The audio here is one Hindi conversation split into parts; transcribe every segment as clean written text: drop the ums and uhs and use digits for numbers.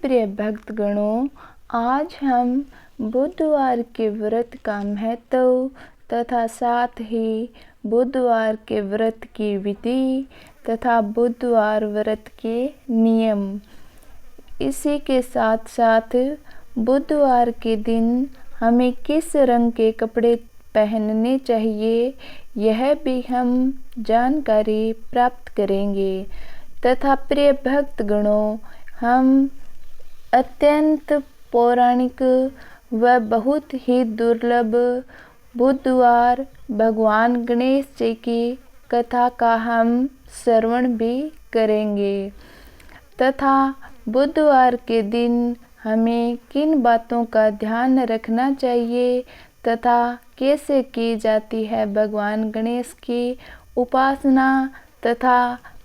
प्रिय भक्तगणों, आज हम बुधवार के व्रत का महत्व तथा साथ ही बुधवार के व्रत की विधि तथा बुधवार व्रत के नियम, इसी के साथ साथ बुधवार के दिन हमें किस रंग के कपड़े पहनने चाहिए, यह भी हम जानकारी प्राप्त करेंगे। तथा प्रिय भक्तगणों, हम अत्यंत पौराणिक व बहुत ही दुर्लभ बुधवार भगवान गणेश जी की कथा का हम श्रवण भी करेंगे तथा बुधवार के दिन हमें किन बातों का ध्यान रखना चाहिए तथा कैसे की जाती है भगवान गणेश की उपासना तथा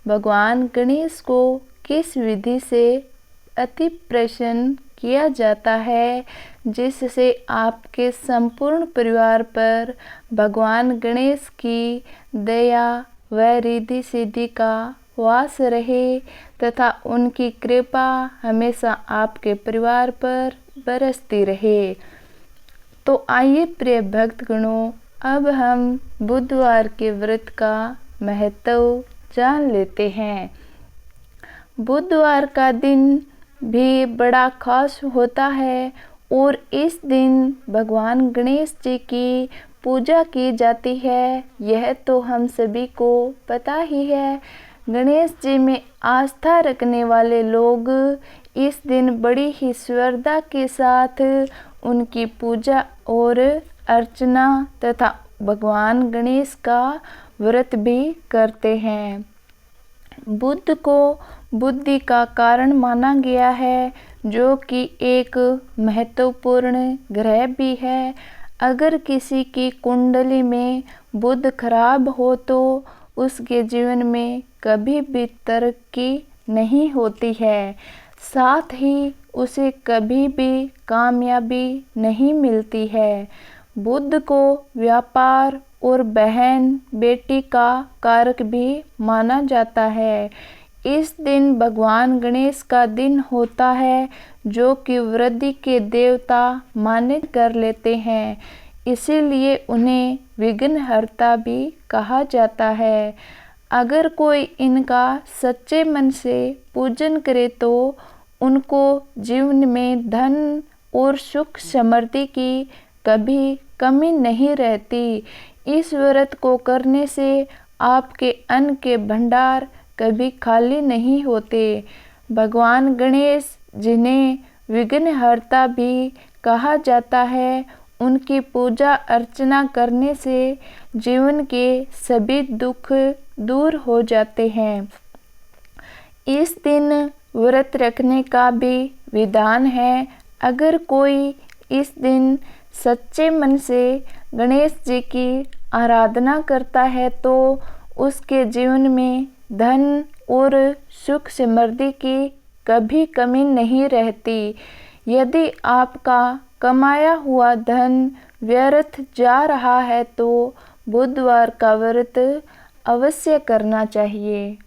भगवान गणेश को किस विधि से अति प्रसन्न किया जाता है, जिससे आपके संपूर्ण परिवार पर भगवान गणेश की दया व रिद्धि सिद्धि का वास रहे तथा उनकी कृपा हमेशा आपके परिवार पर बरसती रहे। तो आइए प्रिय भक्तगणों, अब हम बुधवार के व्रत का महत्व जान लेते हैं। बुधवार का दिन भी बड़ा खास होता है और इस दिन भगवान गणेश जी की पूजा की जाती है, यह तो हम सभी को पता ही है। गणेश जी में आस्था रखने वाले लोग इस दिन बड़ी ही श्रद्धा के साथ उनकी पूजा और अर्चना तथा भगवान गणेश का व्रत भी करते हैं। बुध को बुद्धि का कारण माना गया है, जो कि एक महत्वपूर्ण ग्रह भी है। अगर किसी की कुंडली में बुध खराब हो तो उसके जीवन में कभी भी तरक्की नहीं होती है, साथ ही उसे कभी भी कामयाबी नहीं मिलती है। बुध को व्यापार और बहन बेटी का कारक भी माना जाता है। इस दिन भगवान गणेश का दिन होता है, जो कि वृद्धि के देवता माने कर लेते हैं, इसीलिए उन्हें विघ्नहर्ता भी कहा जाता है। अगर कोई इनका सच्चे मन से पूजन करे तो उनको जीवन में धन और सुख समृद्धि की कभी कमी नहीं रहती। इस व्रत को करने से आपके अन्न के भंडार कभी खाली नहीं होते। भगवान गणेश, जिन्हें विघ्नहर्ता भी कहा जाता है, उनकी पूजा अर्चना करने से जीवन के सभी दुख दूर हो जाते हैं। इस दिन व्रत रखने का भी विधान है। अगर कोई इस दिन सच्चे मन से गणेश जी की आराधना करता है तो उसके जीवन में धन और सुख समृद्धि की कभी कमी नहीं रहती। यदि आपका कमाया हुआ धन व्यर्थ जा रहा है तो बुधवार का व्रत अवश्य करना चाहिए।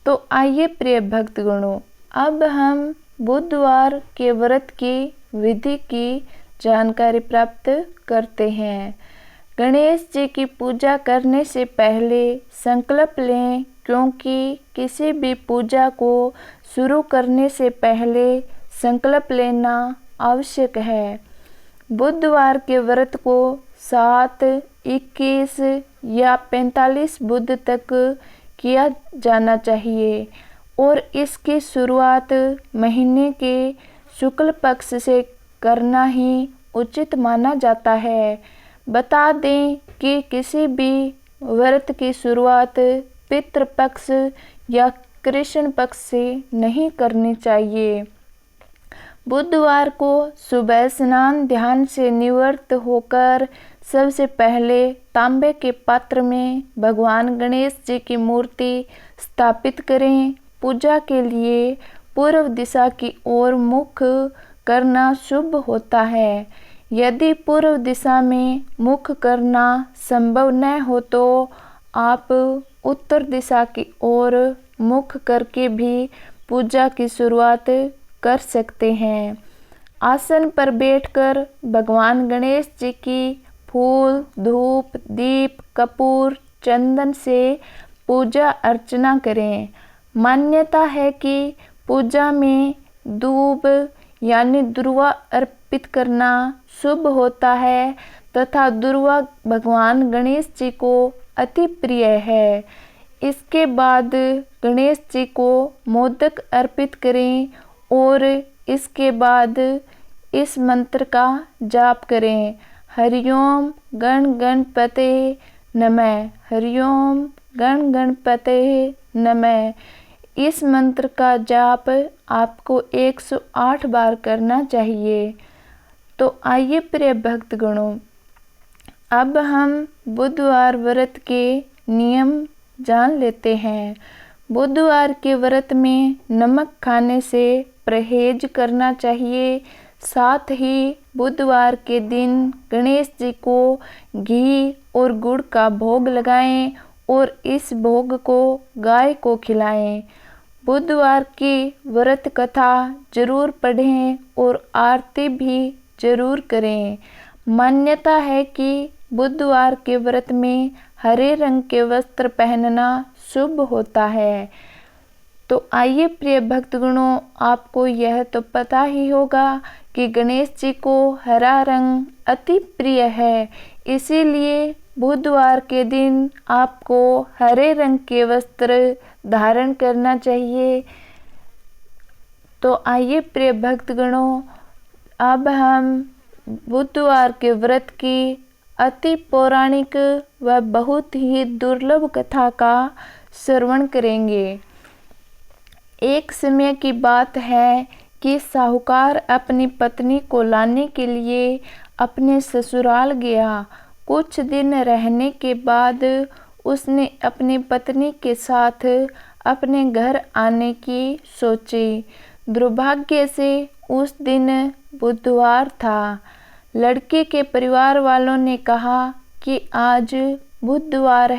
तो आइए प्रिय भक्तगणों, अब हम बुधवार के व्रत की विधि की जानकारी प्राप्त करते हैं। गणेश जी की पूजा करने से पहले संकल्प लें, क्योंकि किसी भी पूजा को शुरू करने से पहले संकल्प लेना आवश्यक है। बुधवार के व्रत को 7, 21 या 45 बुध तक किया जाना चाहिए और इसकी शुरुआत महीने के शुक्ल पक्ष से करना ही उचित माना जाता है। बता दें कि किसी भी व्रत की शुरुआत पितृ पक्ष या कृष्ण पक्ष से नहीं करनी चाहिए। बुधवार को सुबह स्नान ध्यान से निवृत्त होकर सबसे पहले तांबे के पात्र में भगवान गणेश जी की मूर्ति स्थापित करें। पूजा के लिए पूर्व दिशा की ओर मुख करना शुभ होता है। यदि पूर्व दिशा में मुख करना संभव न हो तो आप उत्तर दिशा की ओर मुख करके भी पूजा की शुरुआत कर सकते हैं। आसन पर बैठकर भगवान गणेश जी की फूल, धूप, दीप, कपूर, चंदन से पूजा अर्चना करें। मान्यता है कि पूजा में दूब यानी दुर्वा अर्पित करना शुभ होता है तथा दुर्वा भगवान गणेश जी को अति प्रिय है। इसके बाद गणेश जी को मोदक अर्पित करें और इसके बाद इस मंत्र का जाप करें। हरिओम गण गणपते नमः, हरिओम गण गणपते नमः। इस मंत्र का जाप आपको 108 बार करना चाहिए। तो आइए प्रिय भक्तगणों, अब हम बुधवार व्रत के नियम जान लेते हैं। बुधवार के व्रत में नमक खाने से परहेज करना चाहिए। साथ ही बुधवार के दिन गणेश जी को घी और गुड़ का भोग लगाएं और इस भोग को गाय को खिलाएं। बुधवार की व्रत कथा जरूर पढ़ें और आरती भी जरूर करें। मान्यता है कि बुधवार के व्रत में हरे रंग के वस्त्र पहनना शुभ होता है। तो आइए प्रिय भक्तगणों, आपको यह तो पता ही होगा कि गणेश जी को हरा रंग अति प्रिय है, इसीलिए बुधवार के दिन आपको हरे रंग के वस्त्र धारण करना चाहिए। तो आइए प्रिय भक्तगणों, अब हम बुधवार के व्रत की अति पौराणिक व बहुत ही दुर्लभ कथा का श्रवण करेंगे। एक समय की बात है कि साहूकार अपनी पत्नी को लाने के लिए अपने ससुराल गया। कुछ दिन रहने के बाद उसने अपनी पत्नी के साथ अपने घर आने की सोची। दुर्भाग्य से उस दिन बुधवार था। लड़के के परिवार वालों ने कहा कि आज बुधवार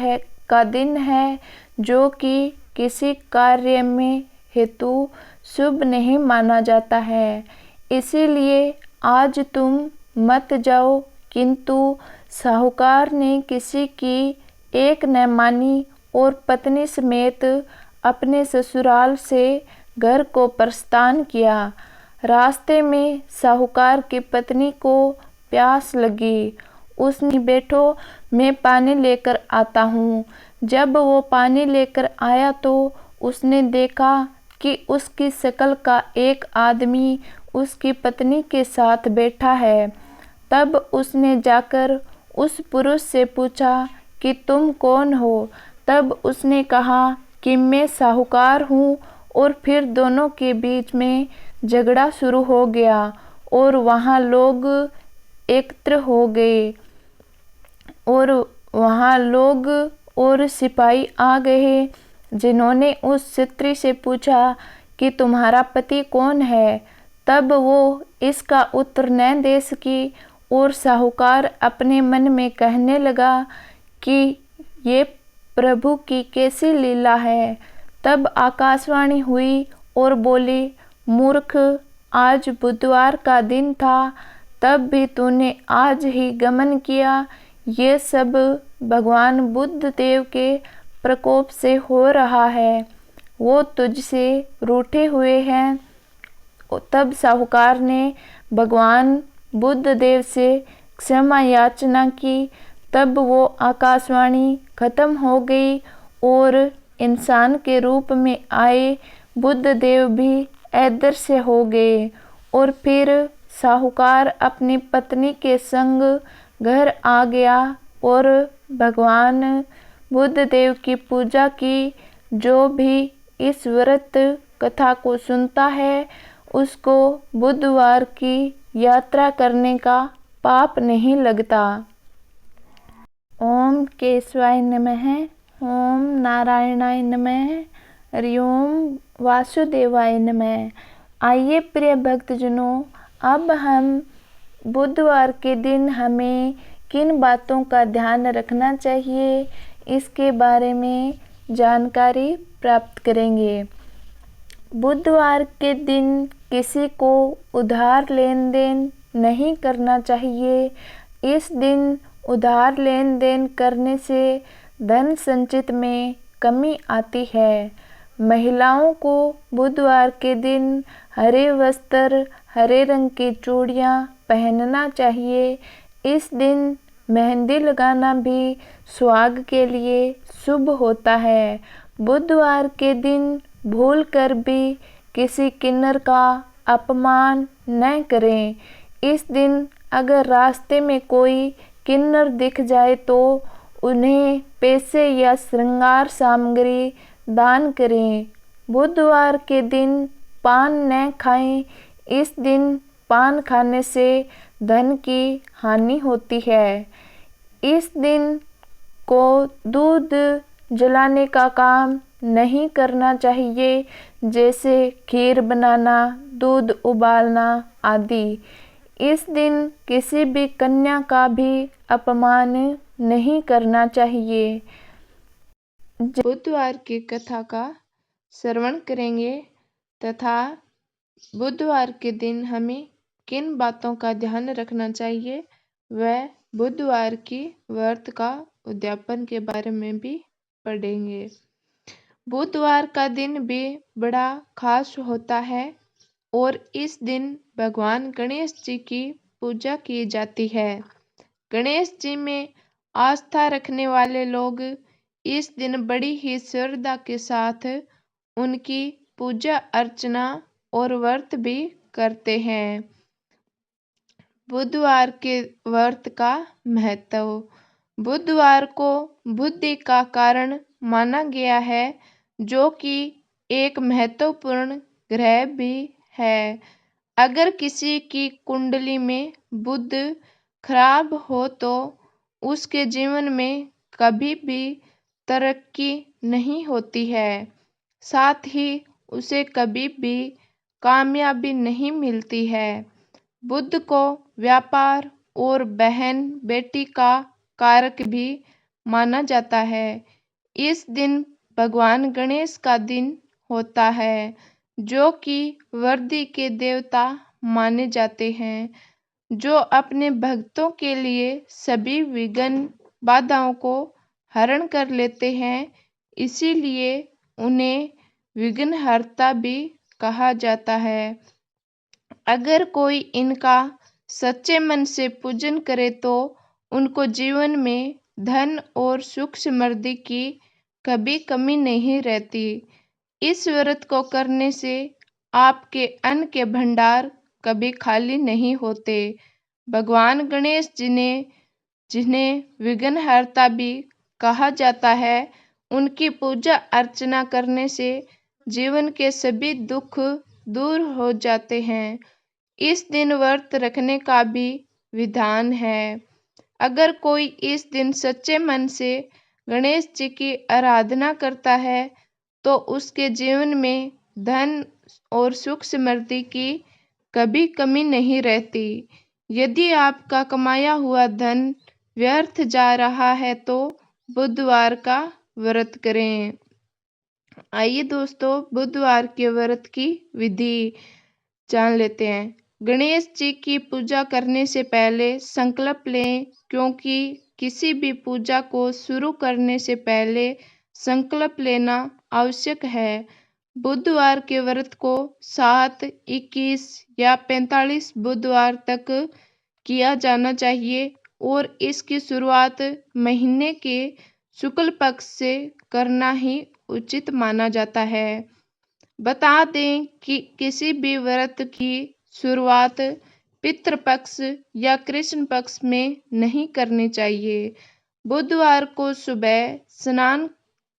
का दिन है, जो कि किसी कार्य में हेतु शुभ नहीं माना जाता है, इसीलिए आज तुम मत जाओ। किंतु साहूकार ने किसी की एक न मानी और पत्नी समेत अपने ससुराल से घर को प्रस्थान किया। रास्ते में साहूकार की पत्नी को प्यास लगी। उसने बैठो, मैं पानी लेकर आता हूँ। जब वो पानी लेकर आया तो उसने देखा कि उसकी शक्ल का एक आदमी उसकी पत्नी के साथ बैठा है। तब उसने जाकर उस पुरुष से पूछा कि तुम कौन हो? तब उसने कहा कि मैं साहूकार हूँ। और फिर दोनों के बीच में झगड़ा शुरू हो गया और वहाँ लोग एकत्र हो गए और वहाँ लोग और सिपाही आ गए, जिन्होंने उस स्त्री से पूछा कि तुम्हारा पति कौन है? तब वो इसका उत्तर न दे सकी और साहूकार अपने मन में कहने लगा कि ये प्रभु की कैसी लीला है। तब आकाशवाणी हुई और बोली, मूर्ख, आज बुधवार का दिन था, तब भी तूने आज ही गमन किया। ये सब भगवान बुद्ध देव के प्रकोप से हो रहा है, वो तुझसे रूठे हुए हैं। तब साहूकार ने भगवान बुद्ध देव से क्षमा याचना की। तब वो आकाशवाणी खत्म हो गई और इंसान के रूप में आए बुद्ध देव भी अदृश्य हो गए। और फिर साहूकार अपनी पत्नी के संग घर आ गया और भगवान बुद्ध देव की पूजा की। जो भी इस व्रत कथा को सुनता है, उसको बुधवार की यात्रा करने का पाप नहीं लगता। ओम केशवाय नमः, ओम नारायणाय नमः, हरिओम वासुदेवाय नमः। आइए प्रिय भक्तजनों, अब हम बुधवार के दिन हमें किन बातों का ध्यान रखना चाहिए, इसके बारे में जानकारी प्राप्त करेंगे। बुधवार के दिन किसी को उधार लेन देन नहीं करना चाहिए। इस दिन उधार लेन देन करने से धन संचित में कमी आती है। महिलाओं को बुधवार के दिन हरे वस्त्र, हरे रंग की चूड़ियाँ पहनना चाहिए। इस दिन मेहंदी लगाना भी सुहाग के लिए शुभ होता है। बुधवार के दिन भूल कर भी किसी किन्नर का अपमान न करें। इस दिन अगर रास्ते में कोई किन्नर दिख जाए तो उन्हें पैसे या श्रृंगार सामग्री दान करें। बुधवार के दिन पान न खाएं। इस दिन पान खाने से धन की हानि होती है। इस दिन को दूध जलाने का काम नहीं करना चाहिए, जैसे खीर बनाना, दूध उबालना आदि। इस दिन किसी भी कन्या का भी अपमान नहीं करना चाहिए। बुधवार की कथा का श्रवण करेंगे तथा बुधवार के दिन हमें किन बातों का ध्यान रखना चाहिए वह बुधवार की व्रत का उद्यापन के बारे में भी पढ़ेंगे। बुधवार का दिन भी बड़ा खास होता है और इस दिन भगवान गणेश जी की पूजा की जाती है। गणेश जी में आस्था रखने वाले लोग इस दिन बड़ी ही श्रद्धा के साथ उनकी पूजा अर्चना और व्रत भी करते हैं। बुधवार के व्रत का महत्व। बुधवार को बुद्धि का कारण माना गया है, जो कि एक महत्वपूर्ण ग्रह भी है। अगर किसी की कुंडली में बुध खराब हो तो उसके जीवन में कभी भी तरक्की नहीं होती है, साथ ही उसे कभी भी कामयाबी नहीं मिलती है। बुध को व्यापार और बहन बेटी का कारक भी माना जाता है। इस दिन भगवान गणेश का दिन होता है, जो कि वृद्धि के देवता माने जाते हैं, जो अपने भक्तों के लिए सभी विघ्न बाधाओं को हरण कर लेते हैं। इसीलिए उन्हें विघ्नहर्ता भी कहा जाता है। अगर कोई इनका सच्चे मन से पूजन करे तो उनको जीवन में धन और सुख समृद्धि की कभी कमी नहीं रहती। इस व्रत को करने से आपके अन्न के भंडार कभी खाली नहीं होते। भगवान गणेश जी ने जिन्हें विघ्नहर्ता भी कहा जाता है, उनकी पूजा अर्चना करने से जीवन के सभी दुख दूर हो जाते हैं। इस दिन व्रत रखने का भी विधान है। अगर कोई इस दिन सच्चे मन से गणेश जी की आराधना करता है तो उसके जीवन में धन और सुख समृद्धि की कभी कमी नहीं रहती। यदि आपका कमाया हुआ धन व्यर्थ जा रहा है तो बुधवार का व्रत करें। आइए दोस्तों, बुधवार के व्रत की विधि जान लेते हैं। गणेश जी की पूजा करने से पहले संकल्प लें, क्योंकि किसी भी पूजा को शुरू करने से पहले संकल्प लेना आवश्यक है। बुधवार के व्रत को 7, 21 या 45 बुधवार तक किया जाना चाहिए और इसकी शुरुआत महीने के शुक्ल पक्ष से करना ही उचित माना जाता है। बता दें कि किसी भी व्रत की शुरुआत पितृपक्ष या कृष्ण पक्ष में नहीं करनी चाहिए। बुधवार को सुबह स्नान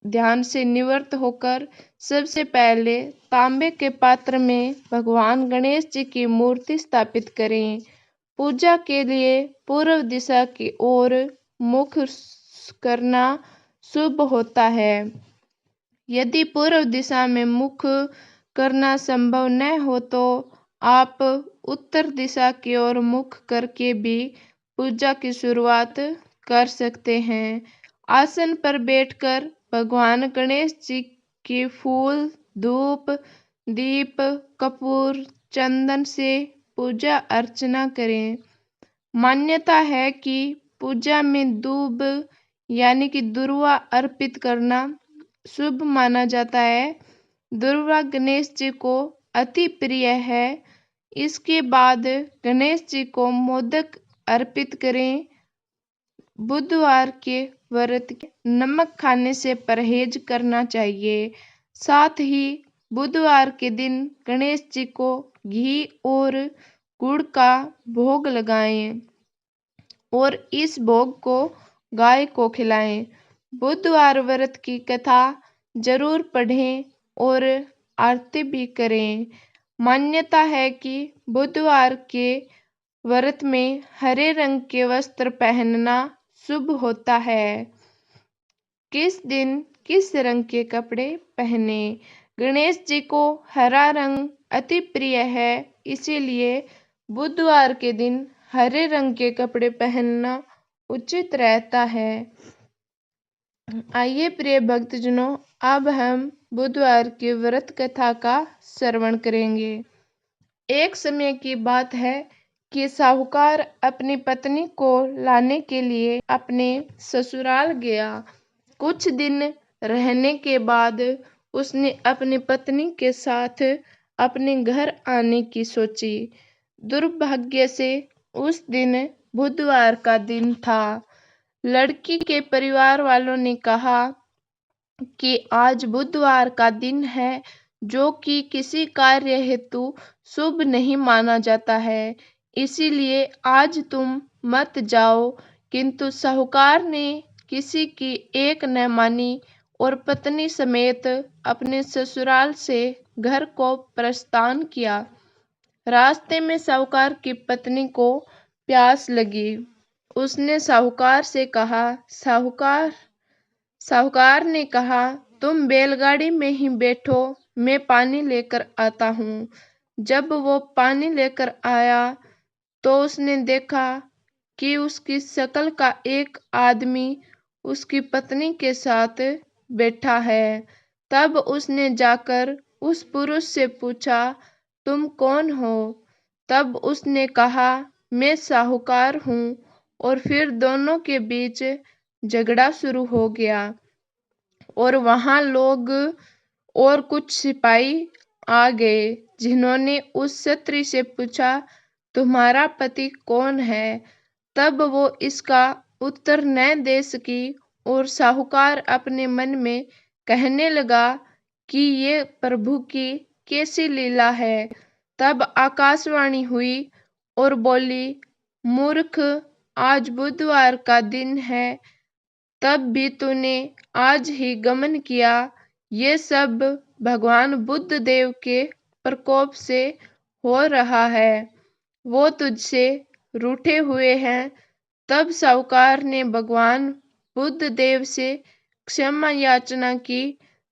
ध्यान से निवृत्त होकर सबसे पहले तांबे के पात्र में भगवान गणेश जी की मूर्ति स्थापित करें। पूजा के लिए पूर्व दिशा की ओर मुख करना शुभ होता है। यदि पूर्व दिशा में मुख करना संभव न हो तो आप उत्तर दिशा की ओर मुख करके भी पूजा की शुरुआत कर सकते हैं। आसन पर बैठकर भगवान गणेश जी की फूल, धूप, दीप, कपूर, चंदन से पूजा अर्चना करें। मान्यता है कि पूजा में दूब यानी कि दुर्वा अर्पित करना शुभ माना जाता है। दुर्वा गणेश जी को अति प्रिय है। इसके बाद गणेश जी को मोदक अर्पित करें। बुधवार के व्रत नमक खाने से परहेज करना चाहिए। साथ ही बुधवार के दिन गणेश जी को घी और गुड़ का भोग लगाएं और इस भोग को गाय को खिलाएं। बुधवार व्रत की कथा जरूर पढ़ें और आरती भी करें। मान्यता है कि बुधवार के व्रत में हरे रंग के वस्त्र पहनना शुभ होता है। किस दिन किस रंग के कपड़े पहने? गणेश जी को हरा रंग अति प्रिय है, इसीलिए बुधवार के दिन हरे रंग के कपड़े पहनना उचित रहता है। आइए प्रिय भक्तजनों, अब हम बुधवार की व्रत कथा का श्रवण करेंगे। एक समय की बात है कि साहूकार अपनी पत्नी को लाने के लिए अपने ससुराल गया। कुछ दिन रहने के बाद उसने अपनी पत्नी के साथ अपने घर आने की सोची। दुर्भाग्य से उस दिन बुधवार का दिन था। लड़की के परिवार वालों ने कहा कि आज बुधवार का दिन है, जो कि किसी कार्य हेतु शुभ नहीं माना जाता है, इसीलिए आज तुम मत जाओ। किंतु साहूकार ने किसी की एक न मानी और पत्नी समेत अपने ससुराल से घर को प्रस्थान किया। रास्ते में साहूकार की पत्नी को प्यास लगी। उसने साहूकार से कहा, साहूकार ने कहा, तुम बैलगाड़ी में ही बैठो, मैं पानी लेकर आता हूँ। जब वो पानी लेकर आया तो उसने देखा कि उसकी शक्ल का एक आदमी उसकी पत्नी के साथ बैठा है। तब उसने जाकर उस पुरुष से पूछा, तुम कौन हो? तब उसने कहा, मैं साहूकार हूँ। और फिर दोनों के बीच झगड़ा शुरू हो गया और वहां लोग और कुछ सिपाही आ गए, जिन्होंने उस क्षत्रिय से पूछा, तुम्हारा पति कौन है? तब वो इसका उत्तर न दे सकी और साहूकार अपने मन में कहने लगा कि ये प्रभु की कैसी लीला है। तब आकाशवाणी हुई और बोली, मूर्ख, आज बुधवार का दिन है, तब भी तूने आज ही गमन किया। ये सब भगवान बुद्ध देव के प्रकोप से हो रहा है। वो तुझसे रूठे हुए हैं। तब साहूकार ने भगवान बुद्ध देव से क्षमा याचना की।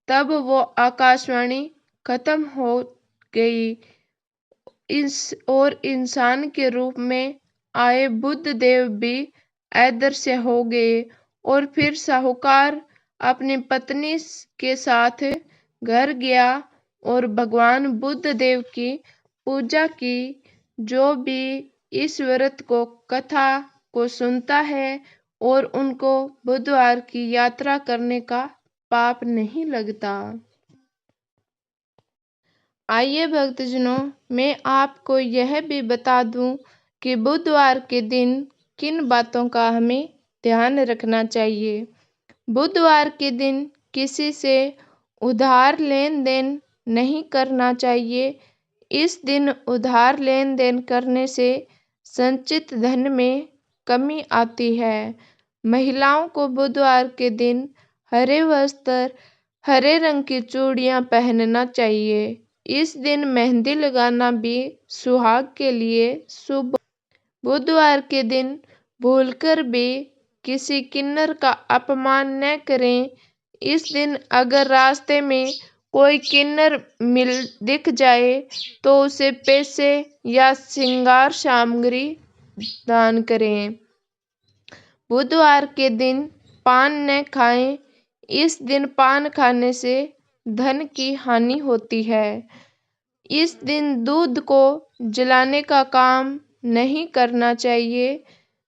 तब वो आकाशवाणी खत्म हो गई और इंसान के रूप में आए बुद्ध देव भी अदृश्य हो गए। और फिर साहूकार अपनी पत्नी के साथ घर गया और भगवान बुद्ध देव की पूजा की। जो भी इस व्रत को कथा को सुनता है और उनको बुधवार की यात्रा करने का पाप नहीं लगता। आइए भक्तजनों, मैं आपको यह भी बता दूं कि बुधवार के दिन किन बातों का हमें ध्यान रखना चाहिए। बुधवार के दिन किसी से उधार लेन देन नहीं करना चाहिए। इस दिन उधार लेन देन करने से संचित धन में कमी आती है। महिलाओं को बुधवार के दिन हरे वस्त्र, हरे रंग की चूड़ियां पहनना चाहिए। इस दिन मेहंदी लगाना भी सुहाग के लिए शुभ। बुधवार के दिन भूलकर भी किसी किन्नर का अपमान न करें। इस दिन अगर रास्ते में कोई किन्नर दिख जाए तो उसे पैसे या श्रृंगार सामग्री दान करें। बुधवार के दिन पान न खाएं। इस दिन पान खाने से धन की हानि होती है। इस दिन दूध को जलाने का काम नहीं करना चाहिए,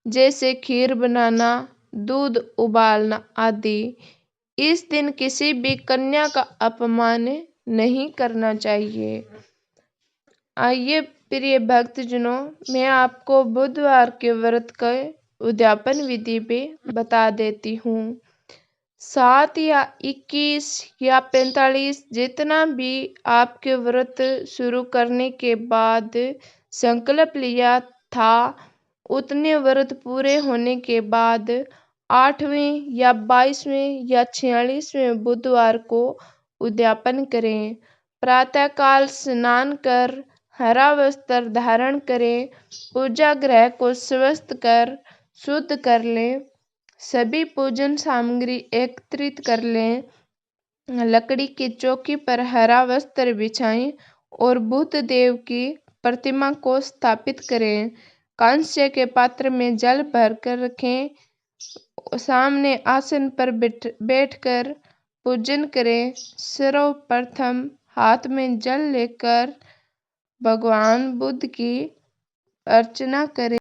जैसे खीर बनाना, दूध उबालना आदि। इस दिन किसी भी कन्या का अपमान नहीं करना चाहिए। आइए प्रिय भक्तजनों, मैं आपको बुधवार के व्रत का उद्यापन विधि भी बता देती हूँ। 7 या 21 या 45 जितना भी आपके व्रत शुरू करने के बाद संकल्प लिया था, उतने व्रत पूरे होने के बाद 8वें या 22वें या 46वें बुधवार को उद्यापन करें। प्रातःकाल स्नान कर हरा वस्त्र धारण करें, पूजा गृह को स्वस्थ कर शुद्ध कर लें, सभी पूजन सामग्री एकत्रित कर लें, लकड़ी की चौकी पर हरा वस्त्र बिछाएं और बुध देव की प्रतिमा को स्थापित करें। कांस्य के पात्र में जल भरकर रखें, सामने आसन पर बैठकर पूजन करें। सर्वप्रथम हाथ में जल लेकर भगवान बुद्ध की अर्चना करें।